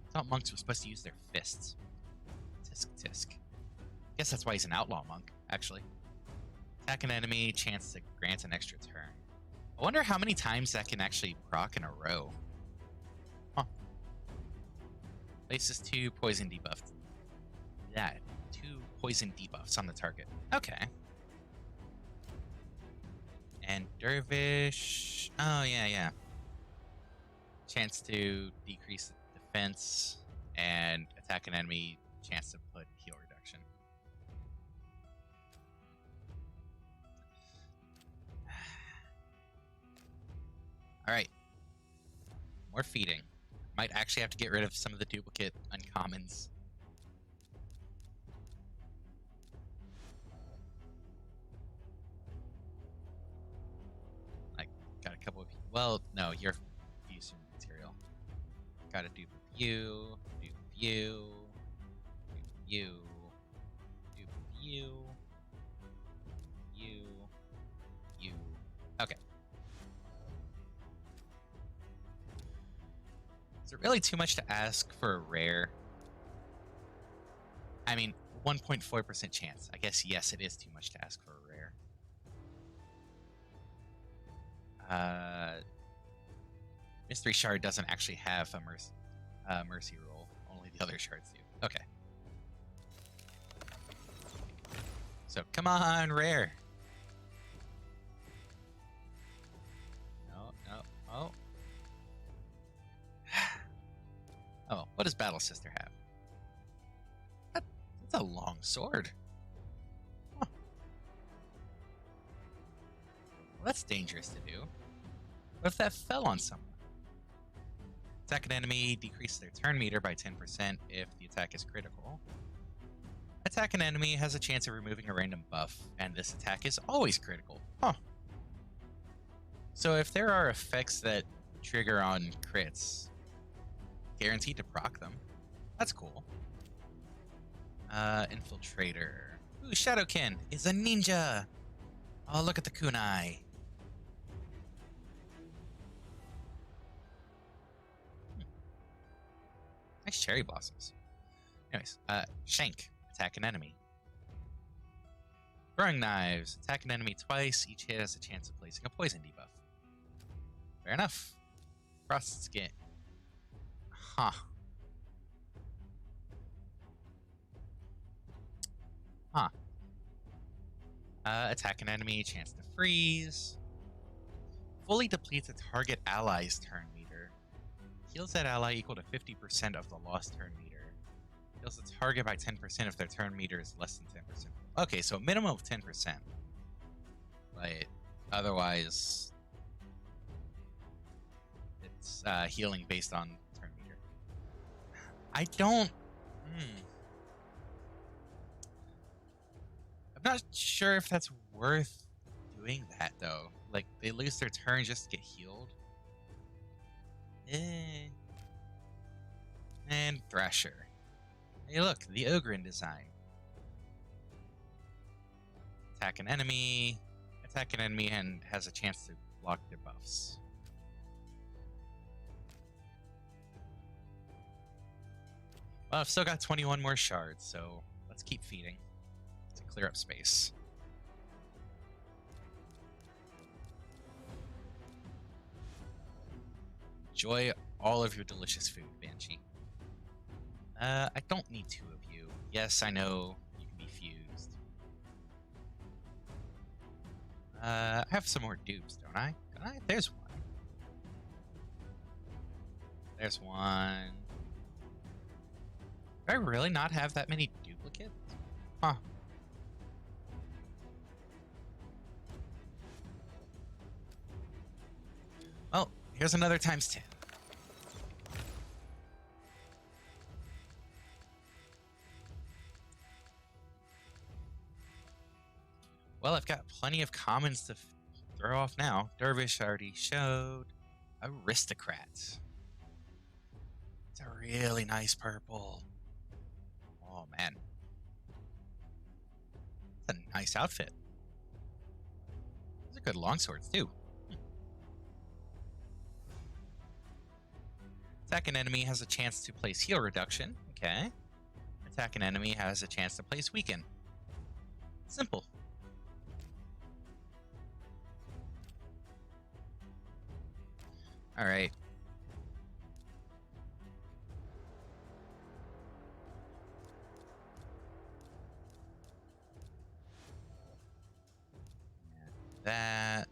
I thought monks were supposed to use their fists. Tisk tisk. Guess that's why he's an outlaw monk, actually. Attack an enemy, chance to grant an extra turn. I wonder how many times that can actually proc in a row. Huh. Places 2 poison debuffs. Yeah, 2 poison debuffs on the target. Okay. And Dervish. Oh, yeah. Chance to decrease defense and attack an enemy. Chance to put heal reduction. All right. More feeding. Might actually have to get rid of some of the duplicate uncommons. Like, got a couple of... Well, no, you're using material. Got a dupe of you, dupe of you, dupe of you, dupe of you, you. Okay. Is it really too much to ask for a rare? I mean, 1.4% chance. I guess, yes, it is too much to ask for a rare. Mystery Shard doesn't actually have a mercy roll. Only the other shards do. Okay. So, come on, rare. No. Oh. Oh, what does Battle Sister have? That's a long sword. Huh. Well, that's dangerous to do. What if that fell on someone? Attack an enemy, decrease their turn meter by 10% if the attack is critical. Attack an enemy has a chance of removing a random buff, and this attack is always critical. Huh. So if there are effects that trigger on crits, guaranteed to proc them. That's cool. Infiltrator. Ooh, Shadowkin is a ninja. Oh, look at the kunai. Nice cherry blossoms. Anyways, Shank. Attack an enemy. Throwing knives. Attack an enemy twice. Each hit has a chance of placing a poison debuff. Fair enough. Frosted skin. Huh. Huh. Attack an enemy. Chance to freeze. Fully depletes a target ally's turn meter. Heals that ally equal to 50% of the lost turn meter. Heals the target by 10% if their turn meter is less than 10%. Okay, so a minimum of 10%. But otherwise, it's healing based on turn meter. I don't... I'm not sure if that's worth doing that, though. Like, they lose their turn just to get healed. And Thrasher. Hey, look, the Ogrin design. Attack an enemy. Attack an enemy and has a chance to block their buffs. Well, I've still got 21 more shards, so let's keep feeding to clear up space. Enjoy all of your delicious food, Banshee. I don't need two of you. Yes, I know you can be fused. I have some more dupes, don't I? Don't I? There's one. There's one. Do I really not have that many duplicates? Huh. Well, here's another times 10. Well, I've got plenty of commons to throw off now. Dervish already showed. Aristocrat. It's a really nice purple. Oh, man. It's a nice outfit. Those are good longswords, too. Attack an enemy has a chance to place heal reduction. Okay. Attack an enemy has a chance to place weaken. Simple. All right. That.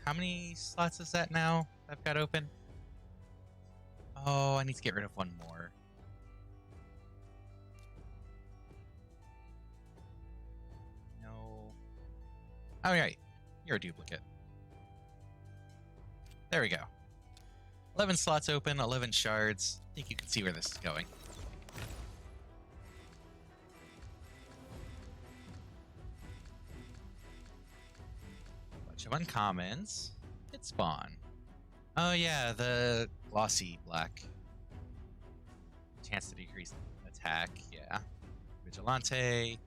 How many slots is that now I've got open? Oh, I need to get rid of one more. No. All right, you're a duplicate. There we go. 11 slots open, 11 shards. I think you can see where this is going. Bunch of uncommons. Hit spawn. Oh yeah, the glossy black. Chance to decrease attack, yeah. Vigilante.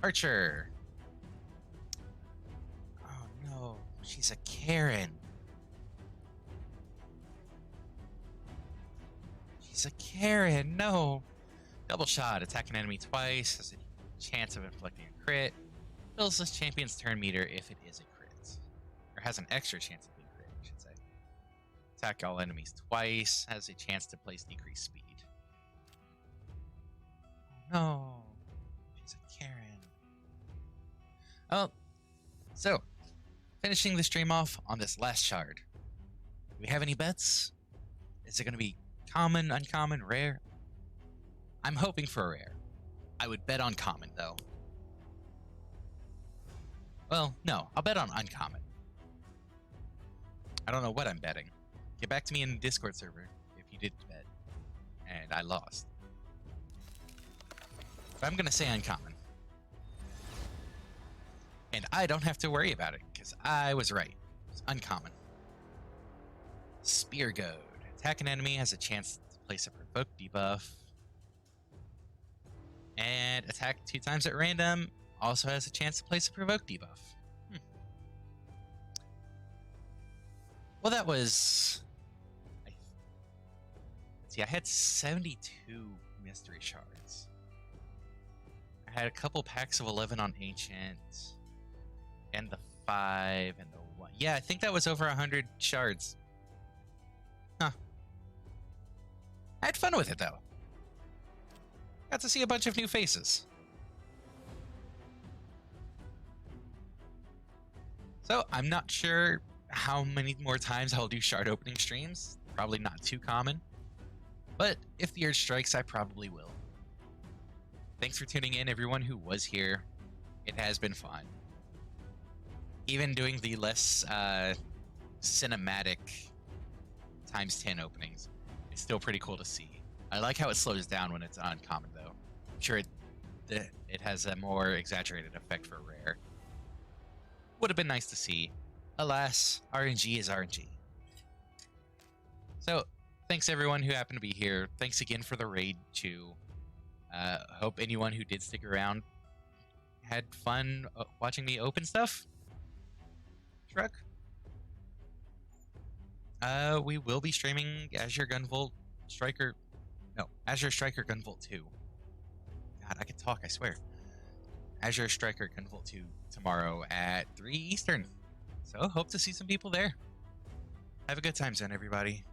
Archer. Oh no, she's a Karen. She's a Karen, no. Double shot, attack an enemy twice, has a chance of inflicting a crit. Fills this champion's turn meter if it is a crit. Or has an extra chance of being crit, I should say. Attack all enemies twice, has a chance to place decreased speed. Oh no, she's a Karen. Oh, so, finishing the stream off on this last shard. Do we have any bets? Is it going to be common, uncommon, rare? I'm hoping for a rare. I would bet on common, though. Well, no, I'll bet on uncommon. I don't know what I'm betting. Get back to me in the Discord server if you did bet. And I lost. But I'm going to say uncommon. And I don't have to worry about it, because I was right. It's uncommon. Spear Goad. Attack an enemy has a chance to place a provoke debuff. And attack 2 times at random also has a chance to place a provoke debuff. Well, that was... Let's see, I had 72 mystery shards. I had a couple packs of 11 on Ancient. And the 5 and the 1. Yeah, I think that was over 100 shards. Huh. I had fun with it, though. Got to see a bunch of new faces. So, I'm not sure how many more times I'll do shard opening streams. Probably not too common. But if the urge strikes, I probably will. Thanks for tuning in, everyone who was here. It has been fun. Even doing the less cinematic times 10 openings, it's still pretty cool to see. I like how it slows down when it's uncommon, though. I'm sure it has a more exaggerated effect for rare. Would have been nice to see. Alas, RNG is RNG. So, thanks everyone who happened to be here. Thanks again for the raid, too. Hope anyone who did stick around had fun watching me open stuff. Truck. We will be streaming Azure Gunvolt Striker. No, Azure Striker Gunvolt 2. God, I can talk, I swear. Azure Striker Gunvolt 2 tomorrow at 3 Eastern. So, hope to see some people there. Have a good time, Zen, everybody.